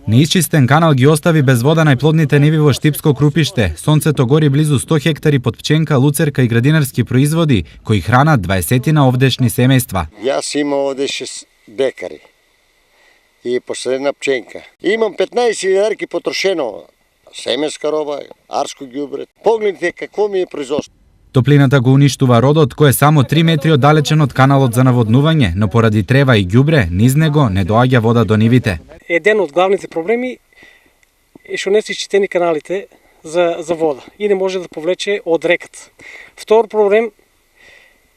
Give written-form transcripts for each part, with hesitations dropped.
Неисчистен канал ги остави без вода најплодните ниви во Штипско Крупиште. Сонцето гори близу 100 хектари под пченка, луцерка и градинарски производи, кои хранат 20 овдешни семејства. Јас имам овде 6 декари и последна пченка. Имам 15 јарки потрошено, семенска роба, арско ѓубре. Погледнете какво ми е производство. Топлината го уништува родот, кој е само 3 метри оддалечен од каналот за наводнување, но поради трева и ѓубре, низ него не доаѓа вода до нивите. Еден од главните проблеми е што не се изчистени каналите за вода и не може да повлече од реката. Втор проблем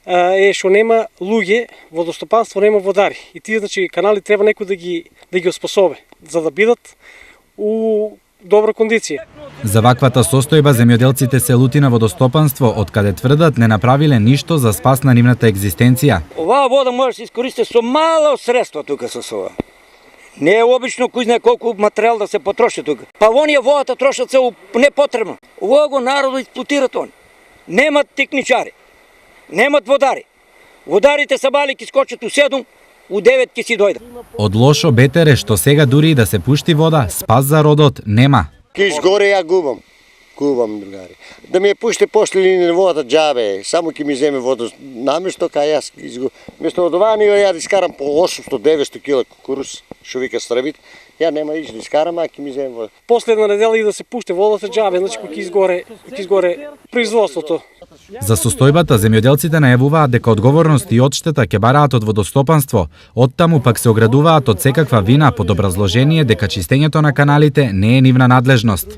е што нема луѓе, водостопанство нема водари. И тие значи канали треба некој да ги оспособи за да бидат у добра кондиција. За ваквата состојба земјоделците се лути на водостопанство, од каде тврдат не направиле ништо за спас на нивната екзистенција. Оваа вода може да се искористи со мало средства тука со ова. Не е обично кој знае колку материјал да се потроши тука. Па оние водата трошат се непотребно. Ова го народот експлоатираат они. Немат техничари, немат водари. Водарите са бали ки скочат у 7, у 9 ќе си дојдат. Од лошо бетере што сега дури и да се пушти вода, спас за родот нема. Ки изгоре ја губам другари. Да ми ја пуште после линија водата џабе, само ќе ми земе вода наместо кај јас изгубам. Место од оваа нива ја да искарам по 800-900 кила кукуруз, што вика срабит, ја нема иш да искарам, а ќе ми земе вода. Последна недела и да се пуште водата џабе, значи ќе изгоре производството. За состојбата земјоделците најавуваат дека одговорност и одштета ќе бараат од водостопанство, оттаму пак се оградуваат од секаква вина под образложение дека чистењето на каналите не е нивна надлежност.